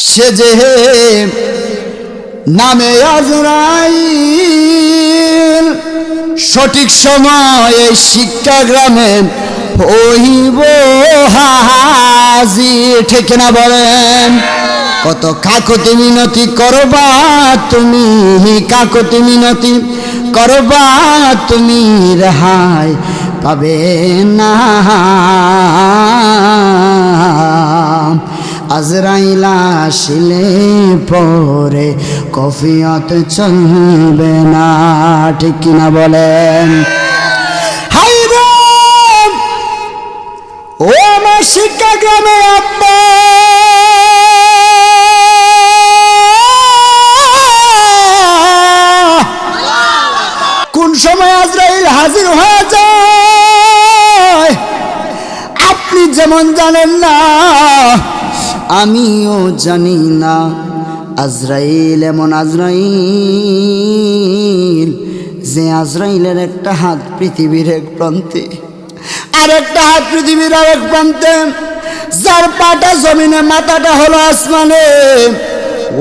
সে যে নামে আজরাইল, সঠিক সময়ে শিক্ষা গ্রামে হইব হাজির। ঠিক না বলেন? কত কাকুতি মিনতি করবা তুমি, কাকুতি মিনতি করবা তুমি, রেহাই পাবে না। আজরাইল আসিলে পরে কফিয়ত চলবে না। ঠিক কিনা বলেন? হাই রে ও আমার শিক্ষা গ্রামে আব্বা, কোন সময় আজরাইল হাজির হয়ে যায় আপনি যেমন জানেন না, আমিও জানি না। আজরাইল এমন আজরাইল যে আজরাইলের একটা হাত পৃথিবীর এক প্রান্তে আর একটা হাত পৃথিবীর আরেক প্রান্তে, যার পাটা জমিনে মাথাটা হলো আসমানে।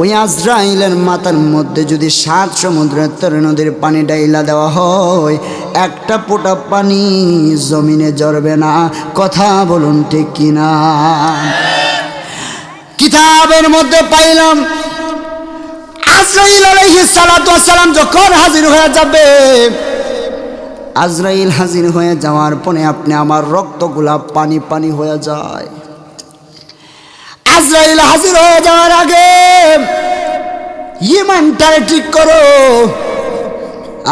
ওই আজরাইলের মাথার মধ্যে যদি 7 সমুদ্রের 13 নদীর পানি ডাইলা দেওয়া হয়, একটা ফোঁটা পানি জমিনে ঝরবে না। কথা বলুন ঠিক কিনা? কিতাবের মধ্যে পাইলাম আজরাইল আলাইহিস সালাতু ওয়াস সালাম যখন হাজির হয়ে যাবে, আজরাইল হাজির হয়ে যাওয়ার পরে আপনি আমার রক্তগুলা পানি পানি হয়ে যায়। আজরাইল হাজির হয়ে যাওয়ার আগে ঈমানটা ঠিক করো।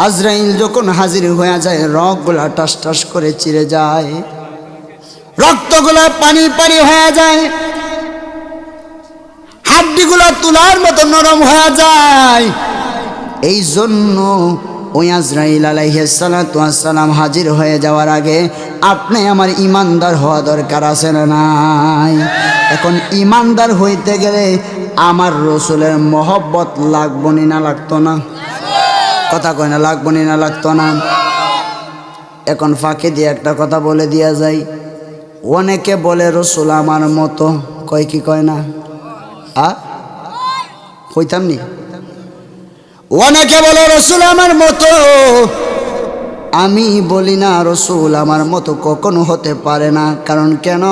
আজরাইল যখন হাজির হয়ে যায়, রগগুলা টাস টাস করে চিরে যায়, রক্তগুলা পানি পানি হয়ে যায়, হাড্ডিগুলা তুলার মতো নরম হয়ে যায়। এই জন্য ওই আজরাইল আলাইহিস সালাতু ওয়াস সালাম হাজির হয়ে যাওয়ার আগে আপনি আমার ইমানদার হওয়া দরকার আছে না নাই? এখন ইমানদার হইতে গেলে আমার রসুলের মহব্বত লাগবো না লাগতো না? কথা কয় না, লাগবো না লাগতো না? এখন ফাঁকে দিয়ে একটা কথা বলে দিয়া যায়, অনেকে বলে রসুল আমার মতো, কয় কি কয় না? কইতাম নি? অনেকে বলে রসুল আমার মতো, আমি বলি না রসুল আমার মতো কখনো হতে পারে না। কারণ কেন?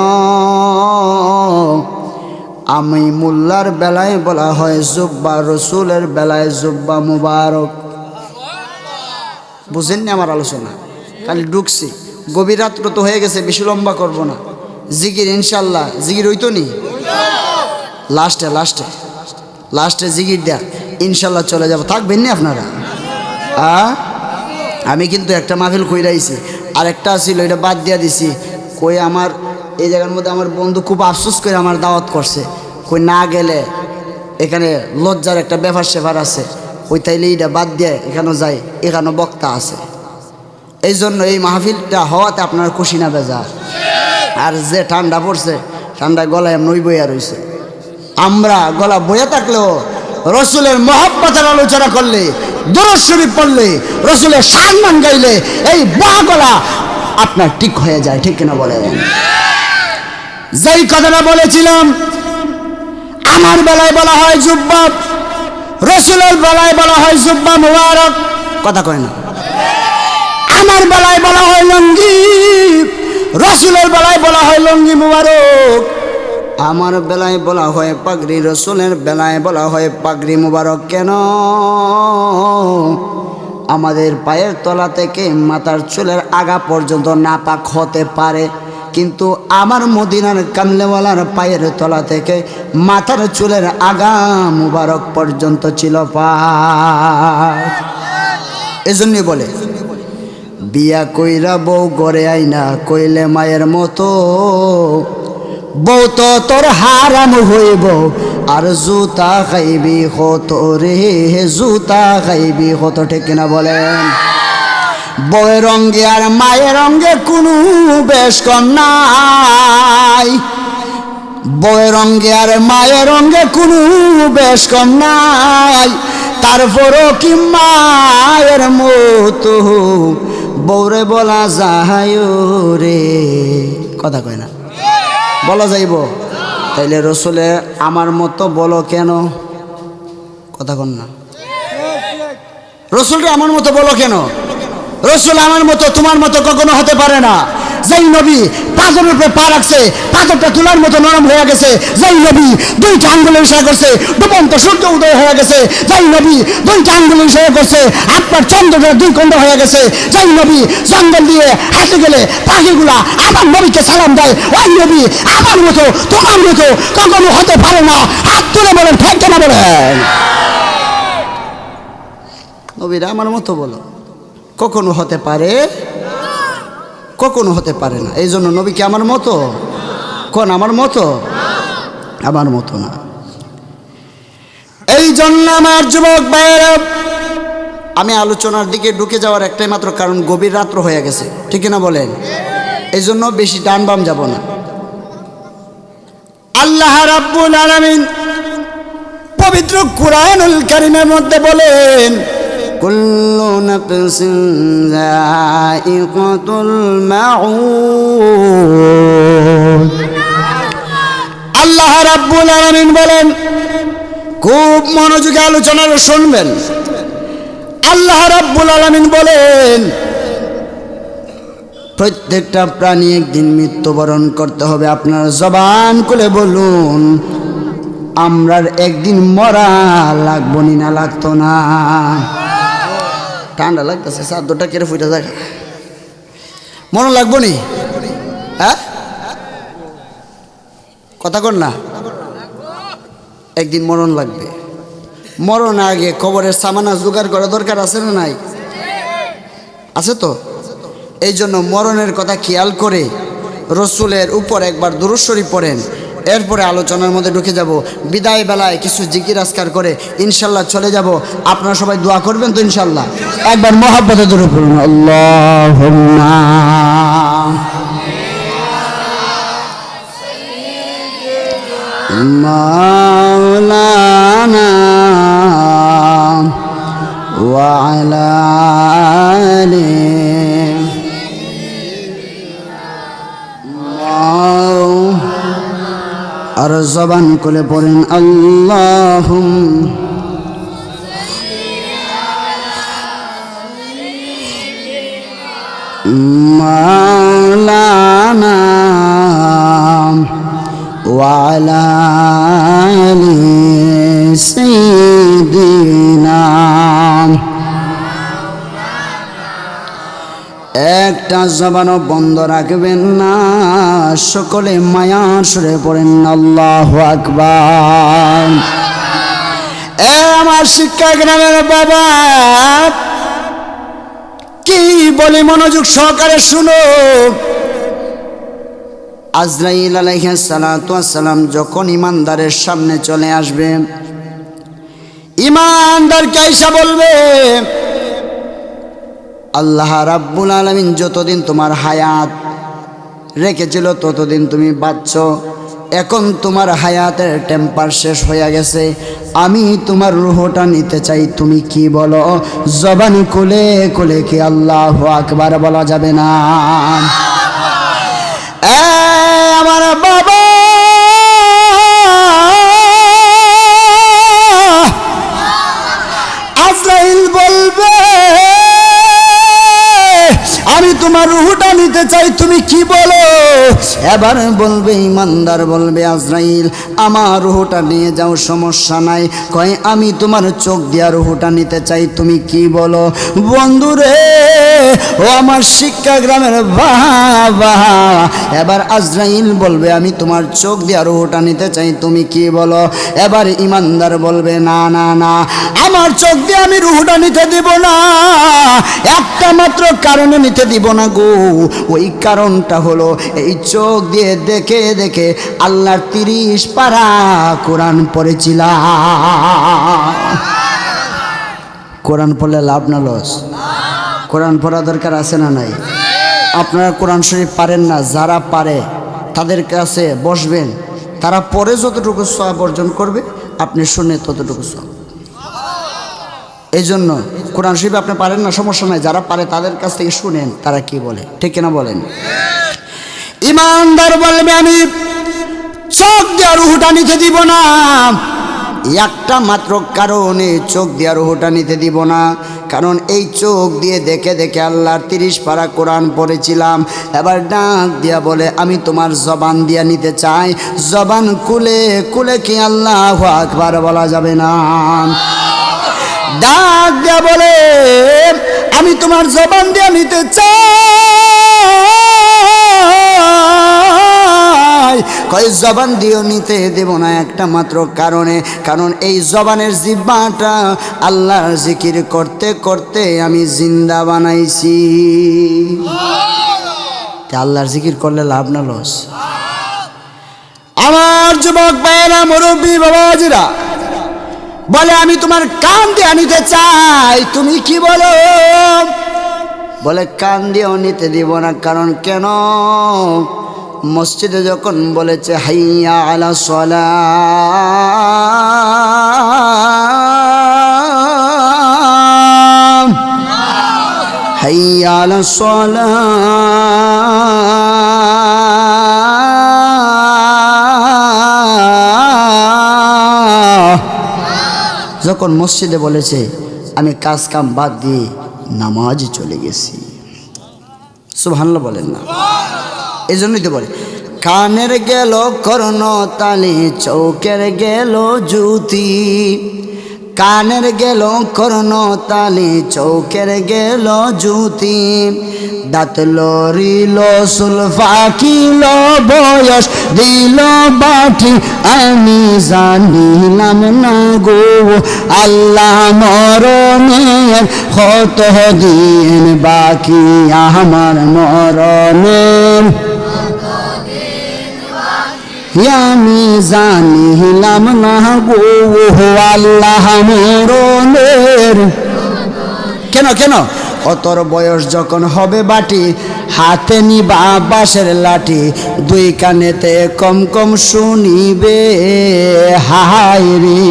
আমি মোল্লার বেলায় বলা হয় জুব্বা, রসুলের বেলায় জুব্বা মুবারক। বুঝেননি আমার আলোচনা? খালি ঢুকছি, গভীর রাত্র তো হয়ে গেছে, বেশি লম্বা করব না। জিকির ইনশাল্লাহ, জিকির হইতো নি? লাস্টে লাস্টে লাস্টে জিকির দেয়া ইনশাল্লাহ চলে যাব। থাকবেন নি আপনারা? আমি কিন্তু একটা মাহফিল কইরাইছি, আর একটা ছিল এটা বাদ দিয়া দিছি। কই আমার এই জায়গার মধ্যে আমার বন্ধু খুব আফসোস করে আমার দাওয়াত করছে, কই না গেলে এখানে লজ্জার একটা ব্যাপার সেপার আছে, ওই তাইলে এইটা বাদ দিয়ে এখানেও যাই, এখানেও বক্তা আছে। এই জন্য এই মাহফিলটা হওয়াতে আপনার খুশি না বেজার? আর যে ঠান্ডা পড়ছে, ঠান্ডায় গলায় নই বইয়া রয়েছে। আমরা গলা বইয়া থাকলেও রসুলের মহব্বতের আলোচনা করলে, দরুদ শরীফ পড়লে, রসুলের সম্মান গাইলে এই বহা গলা আপনার ঠিক হয়ে যায়। ঠিক কিনা বলেন? যেই কথাটা বলেছিলাম, আমার বেলায় বলা হয় জুব্বা, রসুলের বেলায় বলা হয় জুব্বা মুবারক। কথা কয় না? আমার বেলায় বলা হয় লঙ্গি, রসুলের বেলায় বলা হয় লঙ্গি মুবারক। আমার বেলায় বলা হয় পাগড়ি, রসুলের বেলায় বলা হয় পাগড়ি মুবারক। কেন? আমাদের পায়ের তলা থেকে মাথার চুলের আগা পর্যন্ত নাপাক হতে পারে, কিন্তু আমার মদিনার কামলেওয়ালার পায়ের তলা থেকে মাথার চুলের আগা মুবারক পর্যন্ত ছিল পাক। এজন্য বলে বিয়া কইরা বউ গড়ে আইনা কইলে মায়ের মতো, বউ তো তোর হারাম হইব আর জুতা খাইবি কত রে, জুতা খাইবি কত। ঠিক কিনা বলেন? বউয়ের রঙ্গে আর মায়ের রঙ্গে কোনো বেশ কম নাই, বউয়ের রঙ্গে আর মায়ের রঙ্গে কোনো বেশ কম নাই। তারপরও কি মায়ের মতো বউরে বলা যায় রে? কথা কয় না? বলা যাইব? তাইলে রসুলে আমার মতো বলো কেন? কথা কন না। রসুলকে আমার মতো বলো কেন? রসুল আমার মতো তোমার মতো কখনো হতে পারে না। যেই নবী পাথরের উপরে পা রাখছে, পাথরটা তুলার মতো নরম হয়ে গেছে। যেই নবী দুইটা আঙ্গুলে ইশারা করছে, ডুবন্ত সূর্য উদয় হয়ে গেছে। যেই নবী দুইটা আঙ্গুলে ইশারা করছে, হাত পার চন্দ্রটা দুই খণ্ড হয়ে গেছে। যেই নবী জঙ্গল দিয়ে হাঁটতে গেলে পাখিগুলা আমার নবীকে সালাম দেয়, ওই নবী আমার মতো তোমার মতো কখনো হতে পারে না। হাত তুলে বলেন, ঠিক কেনা বলেন? নবীরা আমার মতো বলো, কখনো হতে পারে, কখনো হতে পারে না। এই জন্য নবী কি আমার মতো? কোন আমার মতো? আমার মতো না। এই জন্য আমার যুবক ভাইয়েরা, আমি আলোচনার দিকে ঢুকে যাওয়ার একটাই মাত্র কারণ, গভীর রাত্র হয়ে গেছে, ঠিক না বলেন? এই জন্য বেশি ডান বাম যাব না। আল্লাহ রাব্বুল আলামিন পবিত্র কুরআনুল কারীমের মধ্যে বলেন, কুল্লু নাফসিন যায়িকাতুল মাউত। আল্লাহ রাব্বুল আলামিন বলেন, খুব মনোযোগে আলোচনাটা শুনবেন। আল্লাহ রাব্বুল আলামিন বলেন, প্রত্যেকটা প্রাণী একদিন মৃত্যুবরণ করতে হবে। আপনার জবান খুলে বলুন, আমরার একদিন মরা লাগবো নি না লাগতো না? ঠান্ডা লাগতেছে, চাদরটা কেড়ে ফুটে যায়। মরণ লাগবো নি? হ্যাঁ, কথা কর না। একদিন মরণ লাগবে। মরণ আগে কবরের সামানা জোগাড় করা দরকার আছে না নাই? আছে তো। এই জন্য মরণের কথা খেয়াল করে রসুলের উপর একবার দুরূদ শরীফ পড়েন। এরপরে আলোচনার মধ্যে ঢুকে যাব। বিদায় বেলায় কিছু জিকির আজকার করে ইনশাল্লাহ চলে যাব। আপনারা সবাই দোয়া করবেন তো ইনশাল্লাহ? একবার মহব্বতে দরুদ পড়ুন, আল্লাহুম্মা মাওলানা ওয়া আলা আর জবান খুলে পড়েন, মাওলানা ওয়া আলা আলি সাইয়্যিদিনা। একটা জবানও বন্ধ রাখবেন না। সকলে মায়ার সুরে পড়েন, আল্লাহু আকবার। এ আমার শিক্ষা গ্রামের বাবা, কি বলি মনোযোগ সহকারে শুনো। আজরাইল আলাইহিস সালাতু ওয়াস সালাম যখন ইমানদারের সামনে চলে আসবে, ইমানদারকে আইসা বলবে, আল্লাহ রাব্বুল আলামিন যতদিন তোমার হায়াত রেখেছিল ততদিন তুমি বাঁচছ। এখন তোমার হায়াতের টেম্পার শেষ হয়ে গেছে, আমি তোমার রূহটা নিতে চাই, তুমি কি বলো? জবানি খুলে খুলে কি আল্লাহু আকবার বলা যাবে না? আমার বাবা, আজরাইল বলবে, আমি তোমার রূহটা নিতে চাই, তুমি কি বলো? এবার বলবে, ইমানদার বলবে, আজরাইল আমার রূহটা নিয়ে যাও, সমস্যা নাই। কয়, আমি তোমার চোখ দিয়া রূহটা নিতে চাই, তুমি কি বলো? বন্ধুরে, ও আমার শিক্ষা গ্রামের বাবা, এবার আজরাইল বলবে, আমি তোমার চোখ দিয়া রূহটা নিতে চাই, তুমি কি বলো? এবার ইমানদার বলবে, না না না, আমার চোখ দিয়ে আমি রূহটা নিতে দিব না। একটা মাত্র কারণে নিতে দিব না গো। ওই কারণটা হলো, এই চোখ দিয়ে দেখে দেখে আল্লাহর 30 পারা কোরআন পড়েছিলাম। কোরআন পড়লে লাভ না লস? কোরআন পড়া দরকার আছে না নাই? আপনারা কোরআন শরীফ পারেন না, যারা পারে তাদের কাছে বসবেন, তারা পরে যতটুকু সওয়াব অর্জন করবে, আপনি শুনে ততটুকু সওয়াব। এই জন্য কোরআন শরীফ আপনি পারেন না, সমস্যা নাই, যারা পারে তাদের কাছ থেকে শুনেন তারা কি বলে, ঠিক কিনা বলেন? ইমানদার বলবে, আমি চোখ দিয়ে রুহটা নিতে দিব না। একটা মাত্র কারণে চোখ দিয়ে রুহটা নিতে দিব না, কারণ এই চোখ দিয়ে দেখে দেখে আল্লাহর 30 পারা কোরআন পড়েছিলাম। এবার ডাক দিয়া বলে আমি তোমার জবান দিয়া নিতে চাই। জবান খুলে খুলে কি আল্লাহু আকবার বলা যাবে না? ডাক দিয়া বলে আমি তোমার জবান দিয়া নিতে চাই। কয় জবান দিয়েও নিতে দেব না একটা মাত্র কারণে, কারণ এই জবানের জিহ্বাটা আল্লাহর জিকির করতে করতে আমি জিন্দা বানাইছি। আল্লাহর জিকির করলে লাভ না লস? আমার যুবক ভাইয়েরা, মুরব্বী বাবাজিরা বলে আমি তোমার কান দিয়ে নিতে চাই। তুমি কি বলো? বলে কান দিয়েও নিতে দিব না। কারণ কেন? মসজিদে যখন বলেছে হাইয়া আলা সালাম, হাইয়া আলা সালাম, যখন মসজিদে বলেছে আমি কাজ কাম বাদ দিয়ে নামাজে চলে গেছি। সুবহানাল্লাহ বলেন না? এই জন্যই তো বলে কানের গেল কর্ণ তালি, চৌকের গেল জুতি। কানের গেল কর্ণ তালি, চৌকের গেল জুতি। দাঁত লরিল চুল ফাঁকিল, বয়স দিল বাটি, আমি জানিলাম না গো আল্লাহ মরণের কত দিন বাকি, আমার মরণের আমি জানিলাম না গো আল্লাহ মরণের। কেন কেন? অতর বয়স যখন হবে বাটি, হাতে নিবা বাঁশের লাঠি, দুই কানেতে কম কম শুনিবে হায় রে,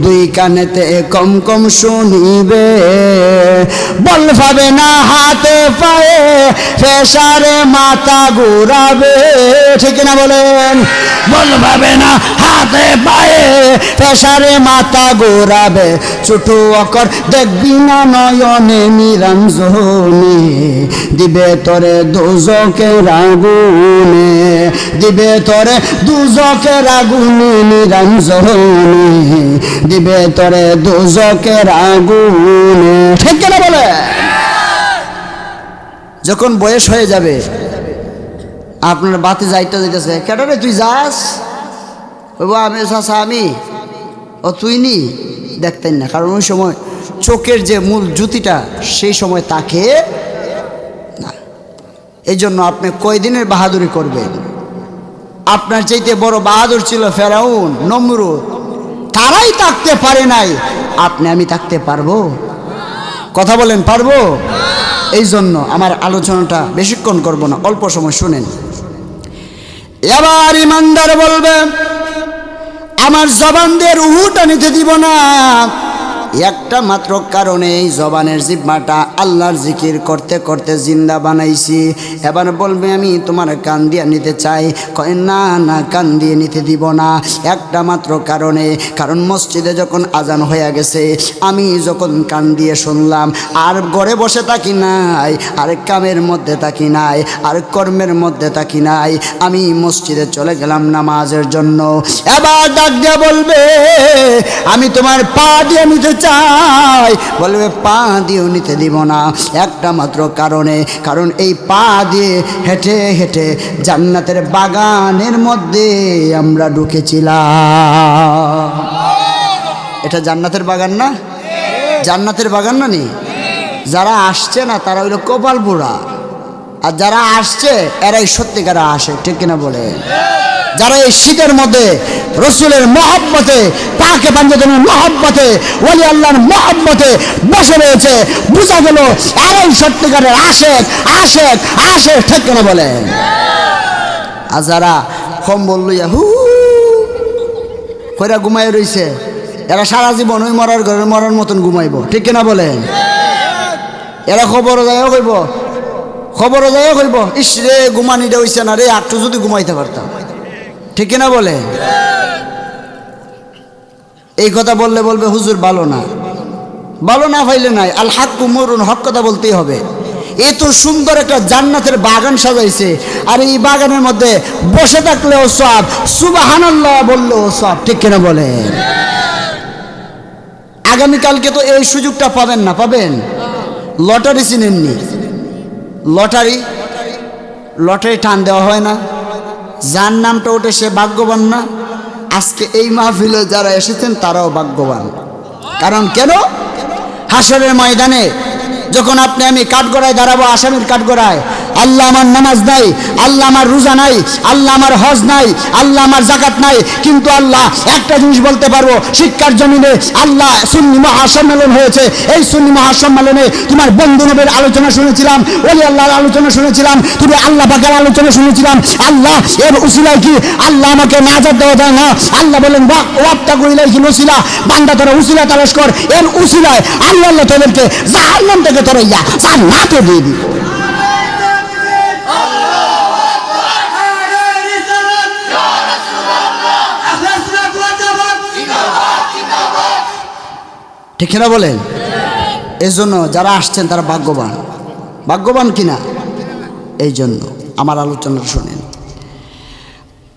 দুই কানেতে কম কম শুনিবে। বল পাবে না হাতে পায়ে, ফেসারে মাথা ঘুরাবে। ঠিক না বলেন? বল পাবে না হাতে পায়ে, ফেসারে মাথা ঘুরাবে। ছোট অকর দেখবি না নয়নে নিরঞ্জনে, দিবে তোরে দুজকের আগুনে, দিবে তোরে দুজকের আগুনে নিরঞ্জনে, দিবে তোরে দুজকের আগুনে। ঠিক না বলে? যখন বয়স হয়ে যাবে, আপনার বাতে যাইতে যাইতেছে, কেটে তুই যাস? আমি চাষা আমি, ও তুই নি দেখতেন না, কারণ ওই সময় চোখের যে মূল জ্যোতিটা সেই সময় তাকে না। এই জন্য আপনি কয়দিনের বাহাদুরি করবেন? আপনার চাইতে বড় বাহাদুর ছিল ফেরাউন, নমরুদ, তারাই থাকতে পারে নাই, আপনি আমি থাকতে পারবো? কথা বলেন, পারবো? এই জন্য আমার আলোচনাটা বেশিক্ষণ করব না, অল্প সময় শুনেন। এবার ইমানদার বলবে আমার জবান দিয়ে রুহটা নিতে দিব না, একটা মাত্র কারণে এই জবানের জিহ্বাটা আল্লাহর জিকির করতে করতে জিন্দা বানাইছি। এবার বলবে আমি তোমার কান দিয়ে নিতে চাই। কয় না না, কান দিয়ে নিতে দিব না, একটা মাত্র কারণে। কারণ মসজিদে যখন আজান হয়ে গেছে, আমি যখন কান দিয়ে শুনলাম, আর ঘরে বসে থাকি নাই, আর কামের মধ্যে থাকি নাই, আর কর্মের মধ্যে থাকি নাই, আমি মসজিদে চলে গেলাম নামাজের জন্য। এবার ডাক দিয়ে বলবে আমি তোমার পা দিয়ে নিতে চাই। বলবে পা দিয়েও নিতে দিব না, একটা মাত্র কারণে। কারণ এই পা দিয়ে হেঁটে হেঁটে জান্নাতের বাগানের মধ্যে আমরা ঢুকেছিলাম। এটা জান্নাতের বাগান না? জান্নাতের বাগান না নি? যারা আসছে না তারা হইল কপাল পোড়া, আর যারা আসছে এরাই সত্যিকারা আসে। ঠিক কিনা বলে? যারা এই শীতের মধ্যে রসুলের মহব্বতে, পাকে পাঞ্জাতনের মহব্বতে, ওলি আল্লাহর মহব্বতে বসে রয়েছে, বুঝা গেল এরাই সত্যিকারের আশেক আশেক আশেক। ঠিক কেন বলে? আর যারা কম্বল লইয়া হু কইরা ঘুমাই রইছে, এরা সারা জীবন ওই মরার ঘরে মরার মতন ঘুমাইব। ঠিক কিনা বলেন? এরা খবরও যাইও কইব, খবরও যাইও কইব ইস রে ঘুমানিটা হইছে না রে, একটু যদি ঘুমাইতে পারতাম। ঠিক না বলে? এই কথা বললে বলবে হুজুর ভালো না, ভালো না পাইলে নাই, আল হাক্কু মুরুন, হক কথা বলতেই হবে। এত সুন্দর একটা জান্নাতের বাগান সাজাইছে, আর এই বাগানের মধ্যে বসে থাকলেও সব, সুবহানাল্লাহ বললেও সব, ঠিক কিনা বলে? আগামীকালকে তো এই সুযোগটা পাবেন না, পাবেন? লটারি চিনেননি? লটারি টান দেওয়া হয় না, যার নামটা ওঠে সে ভাগ্যবান না? আজকে এই মাহফিলে যারা এসেছেন তারাও ভাগ্যবান। কারণ কেন? হাসরের ময়দানে যখন আপনি আমি কাঠগড়ায় দাঁড়াবো, আসামির কাঠগড়ায়, আল্লাহ আমার নামাজ নাই, আল্লাহ আমার রোজা নাই, আল্লাহ আমার হজ নাই, আল্লাহ আমার যাকাত নাই, কিন্তু আল্লাহ একটা জিনিস বলতে পারবো, শিক্ষার জমিনে আল্লাহ সুন্নি মহাসম্মেলন হয়েছে, এই সুন্নি মহাসম্মেলনে তোমার বন্ধু নবীর আলোচনা শুনেছিলাম, ওলি আল্লাহর আলোচনা শুনেছিলাম, তুমি আল্লাহ পাকের আলোচনা শুনেছিলাম। আল্লাহ এর উসিলায় কি আল্লাহ আমাকে নাজাত দেওয়া যায় না? আল্লাহ বলেন ওয়াবতাগু ইলাইহিল ওসিলা, বান্দা তোরা উসিলা তালাশ কর, এর উসিলায় আল্লাহ তোদেরকে জাহান্নাম থেকে তোরাইয়া জান্নাতে দিয়ে দিব। ঠিক না বলেন? এই জন্য যারা আসছেন তারা ভাগ্যবান, ভাগ্যবান কিনা? এই জন্য আমার আলোচনা শুনেন।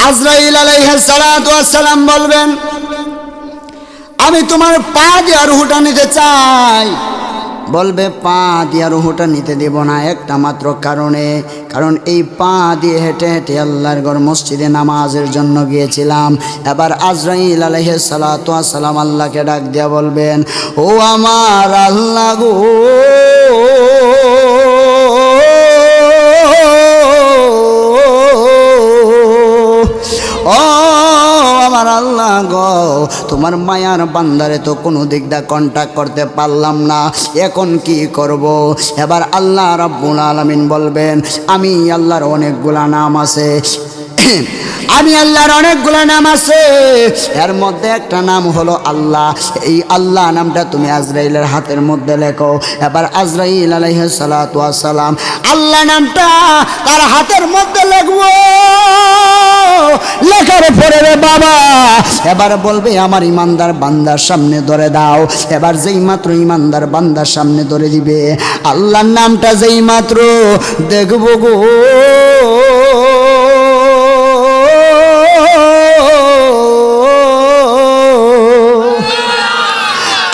আজরাইল আলাইহিস সালাতু ওয়াস সালাম বলবেন, আমি তোমার পা দিয়ে রূহটা নিতে চাই। বলবে পা দিয়ে রূহটা নিতে দেব না একটা মাত্র কারণে, কারণ এই পা দিয়ে হেঁটে হেঁটে আল্লাহর ঘর মসজিদে নামাজের জন্য গিয়েছিলাম। এবার আজরাইল আলাইহিস সালাতু ওয়াস সালাম আল্লাহকে ডাক দিয়া বলবেন, ও আমার আল্লাহ গো, ও আমার আল্লাহ গো, তোমার মায়ার বান্দারে তো কোনো দিক দিয়ে কন্ট্যাক্ট করতে পারলাম না, এখন কি করব? এবার আল্লাহ রাব্বুল আলামিন বলবেন, আমি আল্লাহর অনেকগুলা নাম আছে, আমি আল্লাহর অনেকগুলা নাম আছে, এর মধ্যে একটা নাম হলো আল্লাহ। এই আল্লাহ নামটা তুমি আজরাইলের হাতের মধ্যে লেখো। এবার আজরাইল আলাইহিস সালাতু ওয়াস সালাম আল্লাহ নামটা তার হাতের মধ্যে লিখবো। লেখার পরে রে বাবা এবার বলবে, আমার ইমানদার বান্দার সামনে ধরে দাও। এবার যেই মাত্র ইমানদার বান্দার সামনে ধরে দিবে, আল্লাহর নামটা যেই মাত্র দেখবো গো,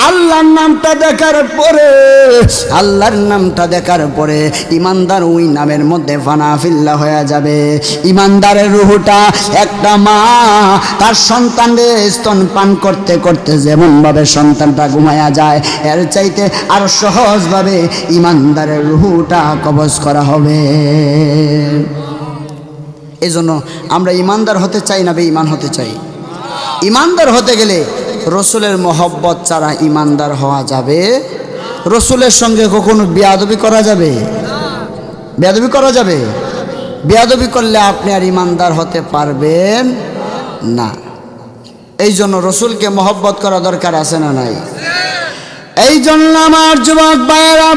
আল্লাহর নামটা দেখার পরে, আল্লাহর নামটা দেখার পরে ইমানদার ওই নামের মধ্যে ফানা ফিল্লা হয়ে যাবে। ইমানদারের রূহটা একটা মা তার সন্তানদের স্তন পান করতে করতে যেমন ভাবে সন্তানটা ঘুমায়া যায়, এর চাইতে আর সহজভাবে ইমানদারের রূহটা কবজ করা হবে। এই জন্য আমরা ইমানদার হতে চাই না বেঈমান হতে চাই? ইমানদার হতে গেলে রসুলের মহব্বত ছাড়া ইমানদার হওয়া যাবে? রসুলের সঙ্গে কখনো বেয়াদবি করা যাবে? বেয়াদবি করা যাবে? বেয়াদবি করলে আপনি আর ইমানদার হতে পারবেন না। এই জন্য রসুলকে মহব্বত করা দরকার আছে না নাই? এই জন্য আমার যুবক ভাইয়েরা,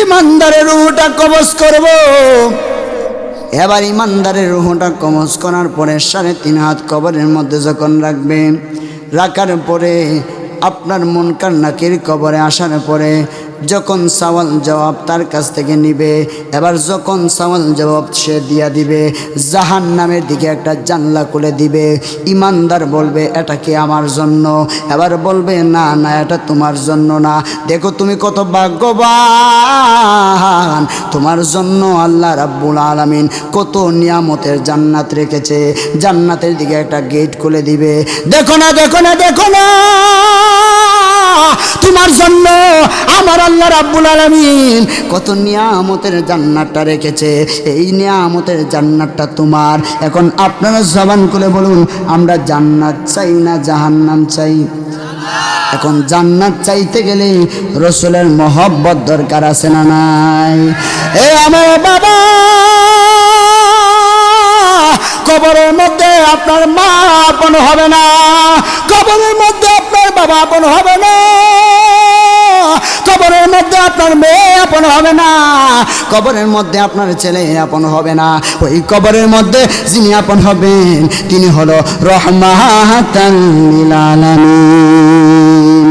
ইমানদারের রূহটা কবজ করব। এবার ইমানদারের রূহটা কবজ করার পরে 3.5 হাত কবরের মধ্যে যখন রাখবেন, রাখার পরে আপনার মুনকার নাকির কবরে আসার পরে যখন সওয়াল জবাব তার কাছ থেকে নিবে, এবার যখন সওয়াল জবাব সে দিয়া দিবে, জাহান্নামের দিকে একটা জানলা খুলে দিবে। ইমানদার বলবে, এটা কি আমার জন্য? এবার বলবে, না না, এটা তোমার জন্য না। দেখো তুমি কত ভাগ্যবান, তোমার জন্য আল্লাহ রাব্বুল আলামিন কত নিয়ামতের জান্নাত রেখেছে। জান্নাতের দিকে একটা গেট খুলে দিবে। দেখো না, দেখো না, দেখো না, তোমার জন্য আমার আল্লাহ রাব্বুল আলামিন কত নিয়ামতের জান্নাতটা রেখেছে। এই নিয়ামতের জান্নাতটা তোমার। এখন আপনারা জবান খুলে বলুন, আমরা জান্নাত চাই না জাহান্নাম চাই? এখন জান্নাত চাইতে গেলে রসুলের মহব্বত দরকার আছে না নাই? এ আমার বাবা, কবরের মধ্যে আপনার মা আপন হবে না, কবরের মধ্যে আপনার বাবা আপন হবে না, কবরের মধ্যে আপনার মেয়ে আপন হবে না, কবরের মধ্যে আপনার ছেলে আপন হবে না। ওই কবরের মধ্যে যিনি আপন হবেন তিনি হলো রহমাতাল লিল আলামিন,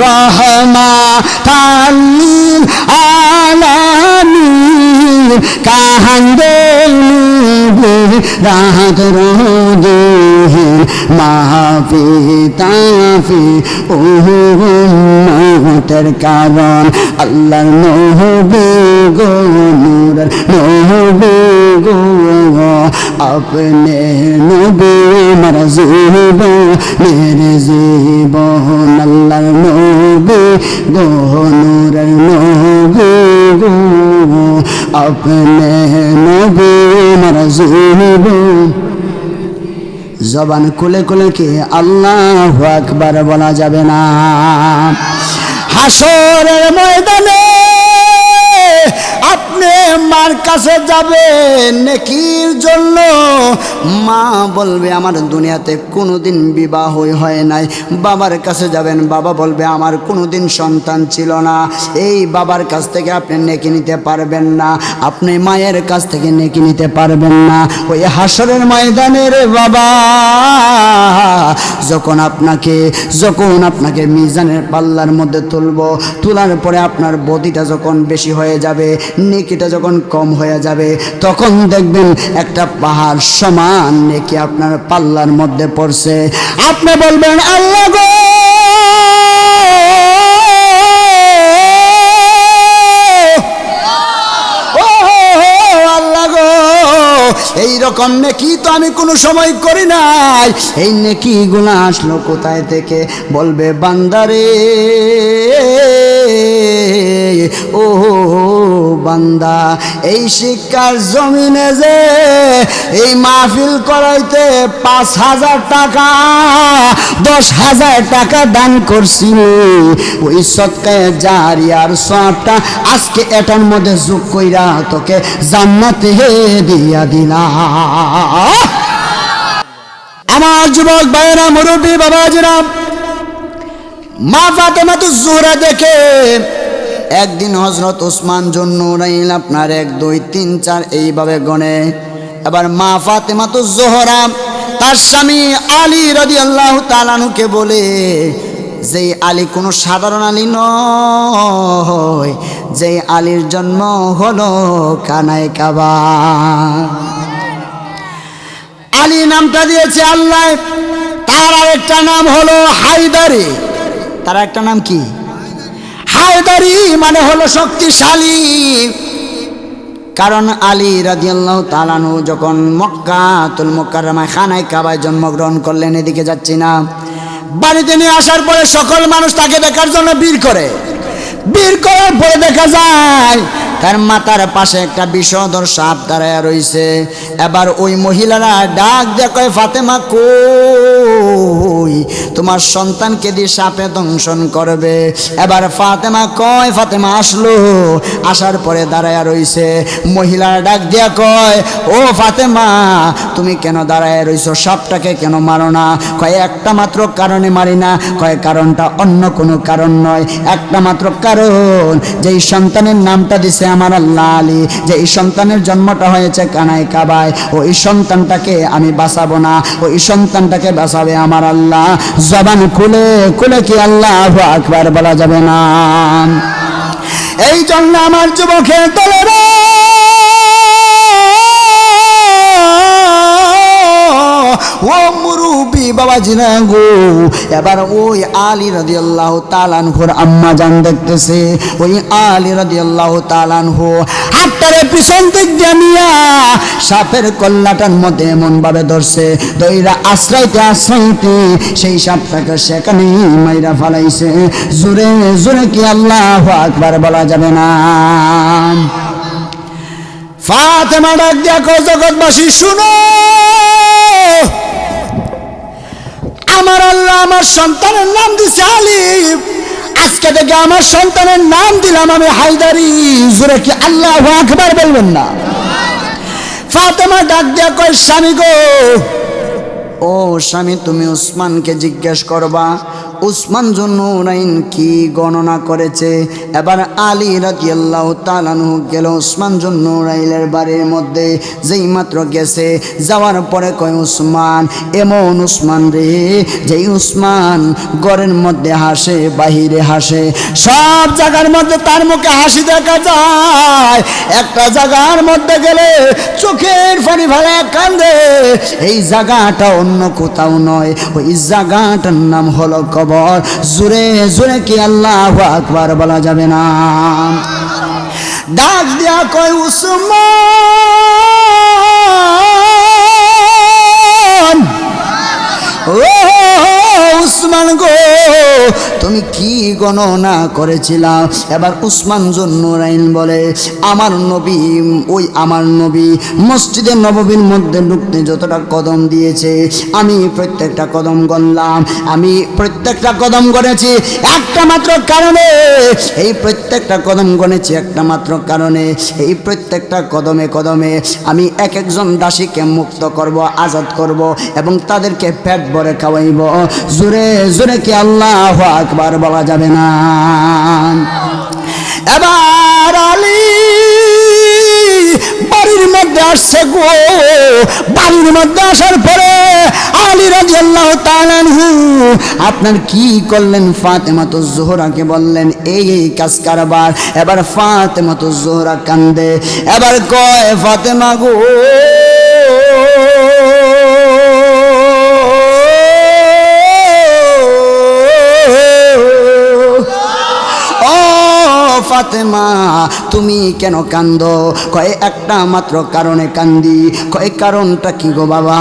রহমাতাল লিল আলামিন। কাহান্দে রাত রোদে মাহফিতাফি উম্মতের কারণ আল্লাহর নবী গো, নূরের নবী গো, আপনি নবী আমার জীবনের জীবন। আল্লাহর নবী গো, নূরের নবী গো, আপনি নবী আমার জীবন। জবান খুলে খুলে কি আল্লাহু আকবার বলা যাবে না? হাসরের ময়দানে আপনি মার কাছে যাবেন নেকির জন্য, মা বলবে আমার দুনিয়াতে কোনোদিন বিবাহ হয় নাই। বাবার কাছে যাবেন, বাবা বলবে আমার কোনোদিন সন্তান ছিল না। এই বাবার কাছ থেকে আপনি নেকি নিতে পারবেন না, আপনি মায়ের কাছ থেকে নেকি নিতে পারবেন না। ওই হাসরের ময়দানে রে বাবা, যখন আপনাকে মিজানের পাল্লার মধ্যে তোলার পরে আপনার বদিটা যখন বেশি হয়ে যাবে, নেকিটা যখন কম হয়ে যাবে, তখন দেখবেন একটা পাহাড় সমান নেকি আপনার পাল্লার মধ্যে পড়ছে। আপনি বলবেন আল্লাহ গো, এই রকম নেকি তো আমি কোনো সময় করি নাই, এই নেকি গুনাহ আসলো কোথায় থেকে? বলবে বান্দারে, ও বান্দা, এই শিক্ষার জমিনে যে এই মাহফিল করাইতে 5,000 টাকা 10,000 টাকা দান করছিল, ওই সদকায়ে জারিয়ার সওয়াবটা আজকে এটার মধ্যে যোগ কইরা তোকে জান্নাতে দিয়া দিলাম। আমার যুবক ভাইয়েরা, মুরব্বী বাবাজিরা, মা ফাতেমাতুজ জোহরা দেখে একদিন হযরত ওসমান জুন্নুরাইন আপনার 1 2 3 4 এইভাবে গণে। এবার মা ফাতেমাতুজ জোহরা তার স্বামী আলী রাদিয়াল্লাহু তাআলা আনহুকে বলে যে আলী কোনো সাধারণ আলী নয়, যে আলীর জন্ম হলো কানায় কাবা। আলী নামটা দিয়েছে আল্লাহ, তার আরেকটা নাম হলো হায়দারি। তার একটা নাম কি? হায়দারি, মানে হলো শক্তিশালী। কারণ আলী রাদিয়াল্লাহু তাআলা আনহু যখন মক্কাতুল মুকাররমায় খানায় কাবায় জন্মগ্রহণ করলেন, এদিকে যাচ্ছি না, বাড়িতে নিয়ে আসার পরে সকল মানুষ তাকে দেখার জন্য ভিড় করার পরে দেখা যায় তার মাথার পাশে একটা বিষধর সাপ দাঁড়ায় রইছে। এবার ওই মহিলারা ডাক দিয়ে কয়, ফাতেমা কই, তোমার সন্তানকে দিয়ে সাপে দংশন করবে। এবার ফাতেমা কয়, ফাতেমা আসলো, আসার পরে দাঁড়ায় রইছে। মহিলারা ডাক দিয়া কয়, ও ফাতেমা, তুমি কেন দাঁড়ায় রইছো, সাপটাকে কেন মারো না? কয়, একটা মাত্র কারণে মারি না। কয়, কারণটা অন্য কোনো কারণ নয়, একটা মাত্র কারণ, যেই সন্তানের নামটা দিছে আমার আল্লাহ আলী, যে এই সন্তানের জন্মটা হয়েছে কানায় কাবায়, ওই সন্তানটাকে আমি বাঁচাবো না, ওই সন্তানটাকে বাঁচাবে আমার আল্লাহ। জবান খুলে খুলে কি আল্লাহু আকবার বলা যাবে না? এই জন্য আমার যুবকের দলেরা, ও মুরুবি বাবাজিরা গো, এবার ওই আলী রাদিয়াল্লাহু তাআলা আনহুর আম্মা জান দেখতেছে, ওই আলী রাদিয়াল্লাহু তাআলা আনহু হাতটারে পিছন দিক দিয়ে নিয়া সাপের কল্লাটার মধ্যে এমন ভাবে ধরছে, দইরা আশ্রাইতে সেই সাপটাকে সেখানে মাইরা ফালাইছে। জোরে জোরে কি আল্লাহু আকবার বলা যাবে না? ফাতেমা ডাক দিয়া কয়, জগৎবাসী শুনো, আমার আল্লাহ আমার সন্তানের নাম দিছে আলী, আজকে থেকে আমার সন্তানের নাম দিলাম আমি হায়দারি। জোরে কি আল্লাহু আকবার বলবেন না? ফাতেমা ডাক দিয়া কয়, স্বামী গো, ও ও স্বামী তুমি উসমানকে জিজ্ঞেস করবা উসমান জুন্নুরাইন কি গণনা করেছে। এবার আলী রাদিয়াল্লাহু তাআলা আনহু গেল উসমান জুন্নুরাইনের বাড়ির মধ্যে, যেই মাত্র গেছে যাওয়ার পরে কয় উসমান, এমন উসমান রে যেই উসমান ঘরের মধ্যে হাসে বাহিরে হাসে, সব জায়গার মধ্যে তার মুখে হাসি দেখা যায়, একটা জায়গার মধ্যে গেলে চোখের পানি ফেলে কান্দে, এই জায়গাটা অন্য কোথাও নয়, ওই জায়গাটার নাম হলো কবর। জোরে জোরে কি আল্লাহু আকবার বলা যাবে না? ডাক দিয়া কয় উসমান, ও উসমান গো তুমি কি গণনা করেছিলা? এবার উসমান জুন্নুরাইন বলে আমার নবী, ওই আমার নবী মসজিদে নববীর মধ্যে ঢুকতে যতটা কদম দিয়েছে আমি প্রত্যেকটা কদম গণলাম, আমি প্রত্যেকটা কদম গণেছি একটা মাত্র কারণে, এই প্রত্যেকটা কদম গণেছি একটা মাত্র কারণে, এই প্রত্যেকটা কদমে কদমে আমি এক একজন দাসীকে মুক্ত করব, আজাদ করব এবং তাদেরকে পেট ভরে খাওয়াইব। জোরে জোরে কি আল্লাহু আকবার বলা যাবে না? এবার আলী বাড়ির মধ্যে আসছে গো, বাড়ির মধ্যে আসার পরে আলী রাদিয়াল্লাহু তাআলা আনহু আপনার কি করলেন? ফাতেমাতুজ জোহরাকে বললেন এই এই কাজ কারবার। এবার ফাতেমাতুজ জোহরা কান্দে, এবার কয় ফাতেমা গো ফাতেমা তুমি কেন কান্দো? কয় একটা মাত্র কারণে কান্দি। কয় কারণটা কি গো বাবা?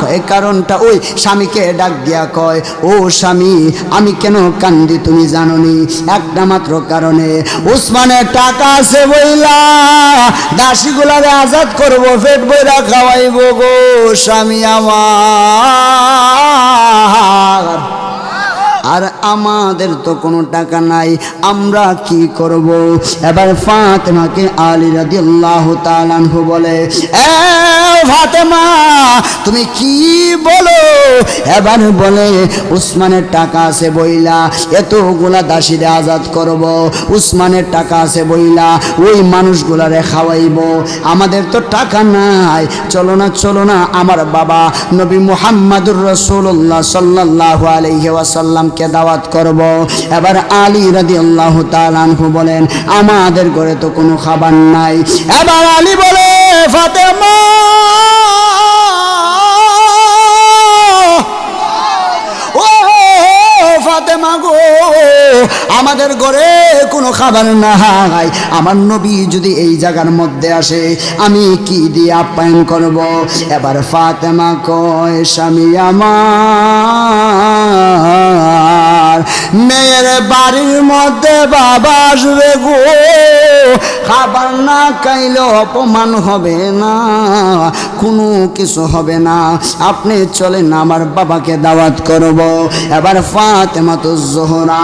কয় কারণটা ওই স্বামীকে ডাক দিয়া কয় ও স্বামী আমি কেন কান্দি তুমি জানো নি? একটা মাত্র কারণে উসমানের টাকা আছে বইলা দাসীগুলারে আজাদ করবো, পেট বইরা খাওয়াইবো গো স্বামী আমার, আর আমাদের তো কোনো টাকা নাই, আমরা কি করব? এবার ফাতেমাকে আলী রাদিয়াল্লাহু তাআলা আনহু বলে এ ফাতেমা তুমি কি বলো? এবার বলে উসমানের টাকা আছে বইলা এতগুলা দাসীরে আজাদ করব, উসমানের টাকা আছে বইলা ওই মানুষগুলারে খাওয়াইব, আমাদের তো টাকা নাই, চলো না চলো না আমার বাবা নবী মুহাম্মদুর রাসূলুল্লাহ সাল্লাল্লাহু আলাইহি ওয়াসাল্লাম কে দাওয়াত করব। এবার আলী রাদিয়াল্লাহু তাআলা আনহু বলেন আমাদের ঘরে তো কোনো খাবার নাই। এবার আলী বলে ফাতেমা ও ফাতেমা গো আমাদের ঘরে কোনো খাবার নাই, আমার নবী যদি এই জায়গার মধ্যে আসে আমি কি দিয়ে আপ্যায়ন করব? এবার ফাতেমা কয় স্বামী আমার মেয়ের বাড়ির মধ্যে বাবা আসবে গো, খাবার না খাইলে অপমান হবে না, কোনো কিছু হবে না, আপনি চলেন আমার বাবাকে দাওয়াত করব। এবার ফাতেমাতুজ জোহরা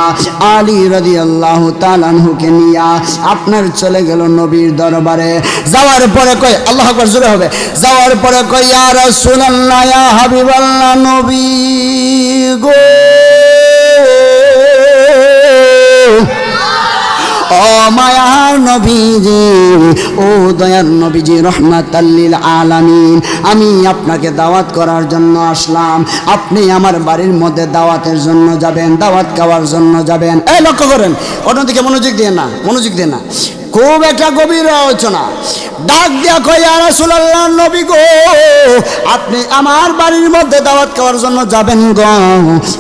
আলী রাদিয়াল্লাহু তাআলা আনহুকে নিয়া আপনার চলে গেল নবীর দরবারে। যাওয়ার পরে কয় আল্লাহু আকবার জোরে হবে, যাওয়ার পরে কয় ইয়া রাসূলুল্লাহ ইয়া হাবিবাল্লাহ নবী গো ও মায়ার নবীজি, ও দয়ার নবীজি রহমাতাল লিল আলামিন, আমি আপনাকে দাওয়াত করার জন্য আসলাম, আপনি আমার বাড়ির মধ্যে দাওয়াতের জন্য যাবেন, দাওয়াত খাওয়ার জন্য যাবেন। এই লক্ষ্য করেন অন্যদিকে মনোযোগ দিয়ে না, মনোযোগ দিয়ে না, খুব একটা গভীর আলোচনা। ডাক দিয়া কয় ইয়া রাসূলুল্লাহ নবী গো আপনি আমার বাড়ির মধ্যে দাওয়াত খাওয়ার জন্য যাবেন গো।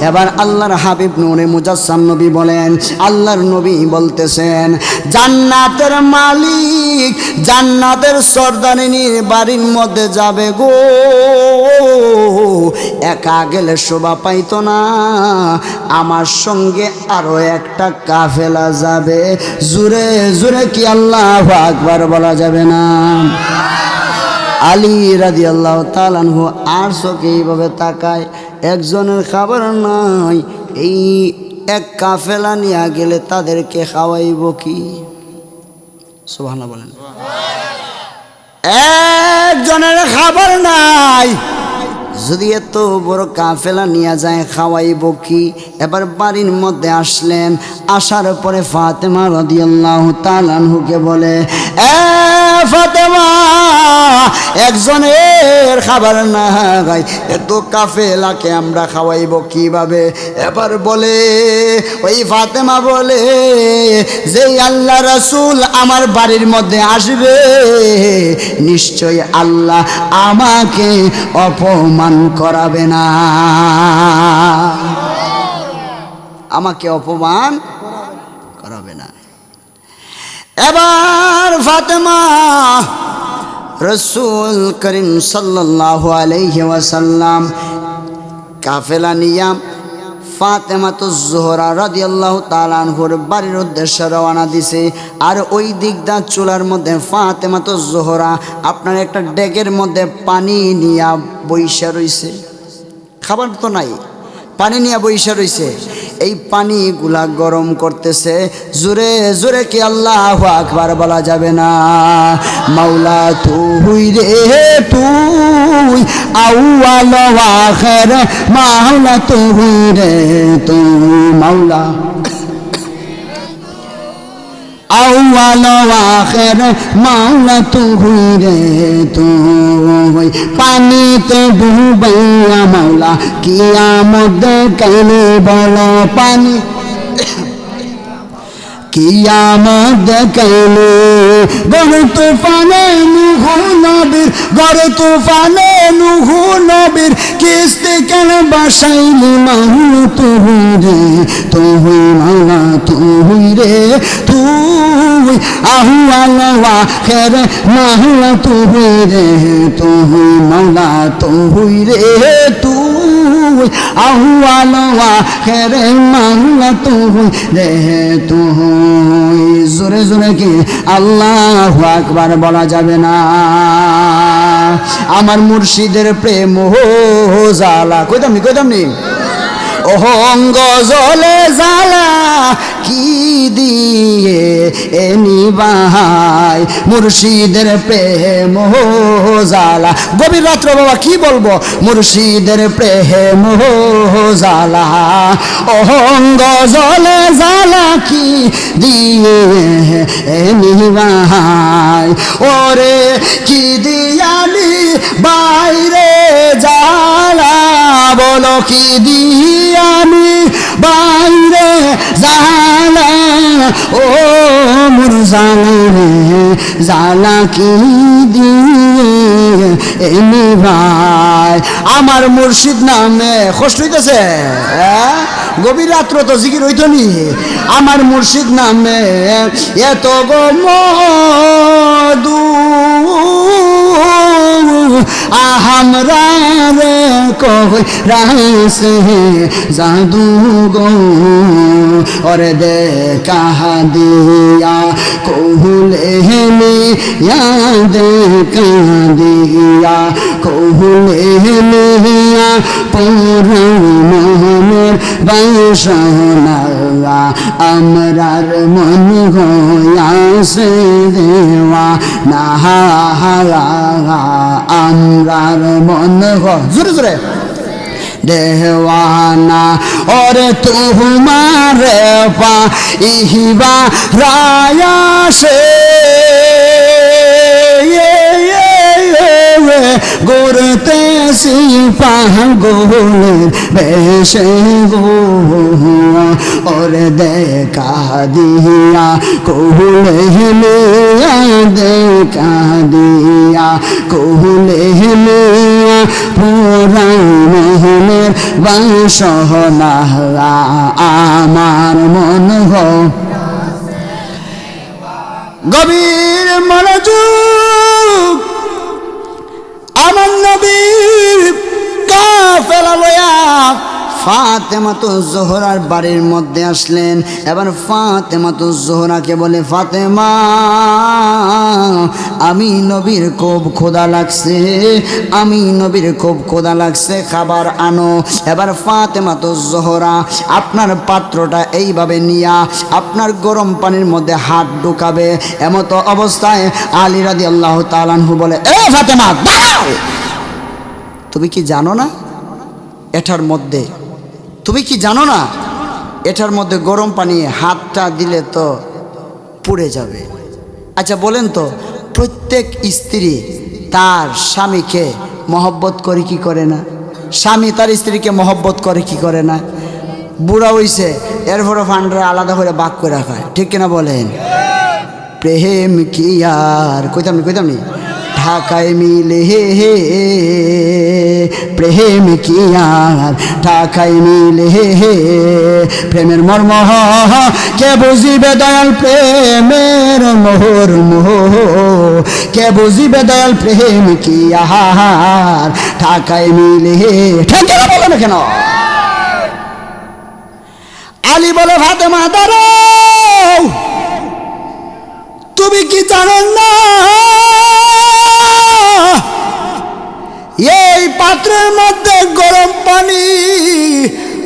এবার আল্লাহর হাবিব নূরে মুজাসসাম নবী বলেন, আল্লাহর নবী বলতেছেন জান্নাতের মালিক জান্নাতের সর্দারিনীর বাড়ির মধ্যে যাবে গো, একা গেলে শোভা পাইতো না, আমার সঙ্গে আরো একটা কাফেলা যাবে। জোরে জোরে কি আল্লাহু আকবার বলা যাবে না? আলী রাদিয়াল্লাহু তাআলা আনহু আর চোখে এইভাবে তাকায়, একজনের খাবার নাই, এই এক কাফেলা নিয়ে গেলে তাদেরকে খাওয়াইব কি? সুবহানাল্লাহ বলেন। একজনের খাবার নাই, যদি এত বড় কাফেলা নিয়ে যায় খাওয়াইব কি? এবার বাড়ির মধ্যে আসলেন, আসার পরে ফাতেমা রাদিয়াল্লাহু তাআলা আনহুকে বলে, এ ফাতেমা, একজনের খাবার না খাই এত কাফেলাকে আমরা খাওয়াইব কিভাবে? এবার বলে, ওই ফাতেমা বলে যে আল্লাহ রাসূল আমার বাড়ির মধ্যে আসবে, নিশ্চয় আল্লাহ আমাকে অপমান করাবে না, আমাকে অপমান করাবে না। এবার ফাতেমা রাসূল করিম সাল্লাল্লাহু আলাইহি ওয়াসাল্লাম কাফেলা নিয়া ফাতেমাতুজ জোহরা রাদিয়াল্লাহু তাআলা আনহুর বাড়ির উদ্দেশ্যে রওনা দিছে। আর ওই দিকটা চুলার মধ্যে ফাতেমাতুজ জোহরা আপনার একটা ডেকের মধ্যে পানি নিয়া বইসা রইছে, খাবার তো নাই, পানি নিয়ে বইসা রইছে। এই পানিগুলা গরম করতেছে, জোরে জোরে কি আল্লাহু আকবার বলা যাবে না? মাওলা তুই রে তুই, আউয়াল ওয়া আখির, মাওলা তুই রে তুই, মাওলা আউয়াল ওয়া আখির, মাওলা তুই রে তুই। পানিতে ডুবাইয়া মাওলা কিয়ামত কালে বলো, পানি কিয়ামত কালে গড় তুফানে নূহ নবীর, গড় তুফানে নূহ নবীর কিস্তি কেন বাসাইলি মাওলা তুই রে তুই, মাওলা তুই রে তুই, আউয়াল ওয়া আখির, মাওলা তুই রে তুই, মাওলা তুই রে তুই, আউয়াল ওয়া আখির, মাওলা তুই রে তুই। জোরে জোরে কি আল্লাহু আকবার বলা যাবে না? আমার মুর্শিদের প্রেম জালা, কইতামনি কইতামনি, অহঙ্গ জলে জালা কি দিয়ে নিবাই, মুর্শিদের প্রেম জালা। গভীর রাত্র বাবা কি বলবো, মুর্শিদের প্রেম জালা, অহঙ্গ জলে জালা কি দিয়ে নিবাই, ওরে কি দিয়ালি বাইরে জালা, বলো কি দিয়ানি বাইরে জালা, ও মোর জালা রে জালা কি দিয়ে এনি ভাই। আমার মুর্শিদ নামে কষ্ট হইতেছে, গভীর রাত্র তো জিকির হইতো নি, আমার মুর্শিদ নামে এত গো মধু, আমরা রে কই রাসে জাদু গো, ওরে দেখা দিয়া কহুলে মিয়া, দেখা দিয়া কহুলে মিয়া, পুরাণের বাসনা আমরার মন হইয়াছে দেওয়া না, আমরার মন জোরে জোরে দেওয়ানা, ওরে তোমার পা ইহিবা রায়াসে গড়তেছি পাগলের বেশে গো, ওরে দেখা দিয়া কহুলে মিয়া, দেখা দিয়া কহুলে মিয়া, পুরাণের বাসনা আমার মন গো, গভীর মনোযোগ। আমার নবীর কাফেলা লয়া ফাতেমাতুজ জোহরার বাড়ির মধ্যে আসলেন। এবার ফাতেমাতুজ জোহরাকে বলে, ফাতেমা, আমি নবীর খুব ক্ষুধা লাগছে, আমি নবীর খুব ক্ষুধা লাগছে, খাবার আনো। এবার ফাতেমাতুজ জোহরা আপনার পাত্রটা এইভাবে নিয়া আপনার গরম পানির মধ্যে হাত ঢুকাবে, এমতো অবস্থায় আলী রাদিয়াল্লাহু তাআলা আনহু বলে, এ ফাতেমা দাঁড়াও, তুমি কি জানো না এটার মধ্যে, তুমি কি জানো না এটার মধ্যে গরম পানি হাতটা দিলে তো পুড়ে যাবে। আচ্ছা বলেন তো, প্রত্যেক স্ত্রী তার স্বামীকে মহব্বত করে কি করে না? স্বামী তার স্ত্রীকে মহব্বত করে কি করে না? বুড়া হইছে এরপরে ফান্ডরা আলাদা করে বাক করে রাখায়, ঠিক কিনা বলেন? প্রেম কি আর কইতাম নি ঢাকায় মিলে হে হে, প্রেম কি আর ঢাকায় মিলে হে হে, প্রেমের মর্ম কে বুঝিবে দয়াল, প্রেমের মোহর মোহ কে বুঝিবে দয়াল, প্রেম কি আর ঢাকায় মিলে হে। ঠিক কিনা বলো না কেন? আলী বলে ফাতেমা দাঁড়াও, তুমি কি জানো না এই পাত্রের মধ্যে গরম পানি,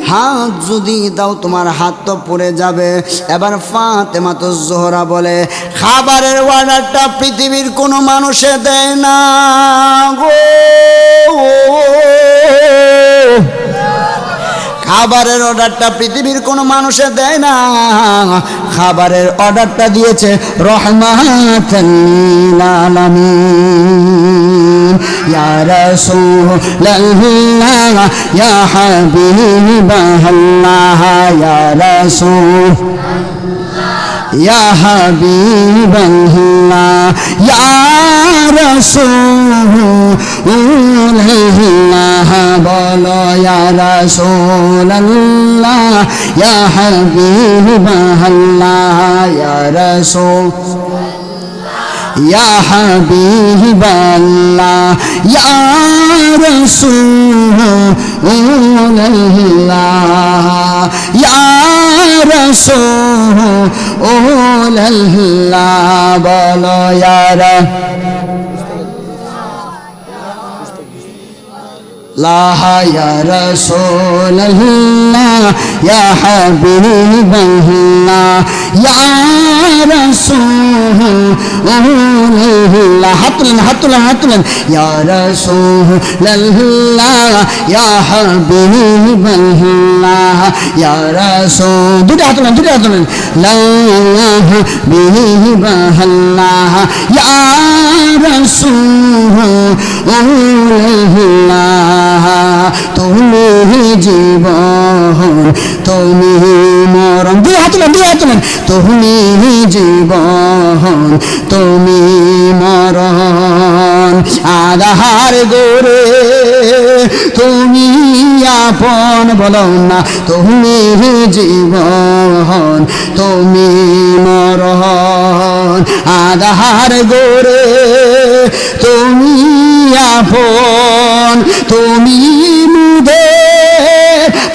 হাত যদি দাও তোমার হাত তো পড়ে যাবে। এবার ফাতেমা তো জোহরা বলে, খাবারের অর্ডারটা পৃথিবীর কোনো মানুষে দেয় না গো, খাবারের অর্ডারটা পৃথিবীর কোনো মানুষে দেয় না, খাবারের অর্ডারটা দিয়েছে রহমাতুল লিল আলামিন। ইয়া রাসূলুল্লাহ ইয়া হাবিবাল্লাহ, ইয়া রাসূল ইয়া হাবিবাল্লাহ, ইয়া রাসূলুল্লাহ, বলো ইয়া রাসূলুল্লাহ ইয়া হাবিবাল্লাহ, ইয়া রাসূল ইয়া হাবিবাল্লাহ, ইয়া রাসূলুল্লাহ, ইয়া রাসূলুল্লাহ, বলো ইয়া রাসূলুল্লাহ ইয়া রাসূলুল্লাহ ইয়া হাবিবাল্লাহ, ইয়া রাসূলুল্লাহ, হাত তুলেন, ইয়া রাসূলুল্লাহ ইয়া হাবিবাল্লাহ, ইয়া রাসূল, দুটো হাত তুলেন, লা হাবিবাল্লাহ, ইয়া রাসূলুল্লাহ, তুমি জীবন তুমি মরণ, দুই হাত তুলেন, তুমি জীবন তুমি মরণ, আধার গোরে তুমি আপন, বলো না তুমি জীবন তুমি মরণ, আধার গোরে তুমি আপন, তুমি মুদে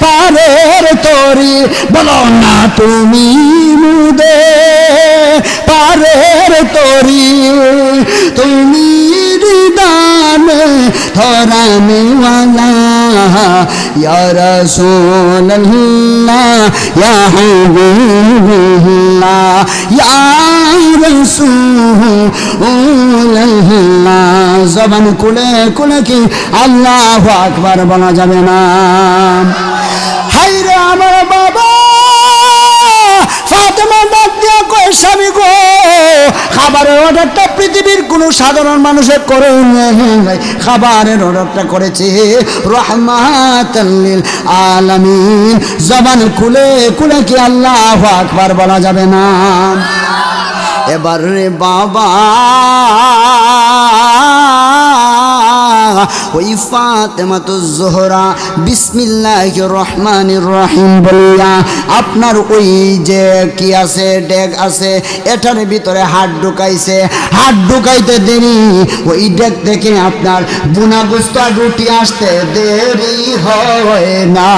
পারের তরি, বলো না তুমি মুদে পারের তরি, তুমি হৃদয়ে ধরানেওয়ালা, ইয়া রাসূলুল্লাহ ইয়া হাবিবাল্লাহ, ইয়া রাসূলুল্লাহ, জবান খুলে কি আল্লাহু আকবার বলা যাবে না? হায়রে আমার বাবা, ফাতেমা ডাক দিয়া কয়, স্বামী গো, খাবারের অর্ডারটা পৃথিবীর কোনো সাধারণ মানুষে করে নাই, খাবারের অর্ডারটা করেছে রহমাতুল লিল আলামিন। জবান খুলে কি আল্লাহু আকবার বলা যাবে না? এবার রে বাবা, ওই ফাতেমা তো জোহরা বিসমিল্লাহির রহমানির রহিম বলিয়া আপনার ওই যে কি আছে ডেগ আছে এটার ভিতরে হাত ঢুকাইছে, হাত ঢুকাইতে দেরি ওই ডেগ থেকে আপনার বুনা গোস্ত রুটি আসতে দেরি হয় না।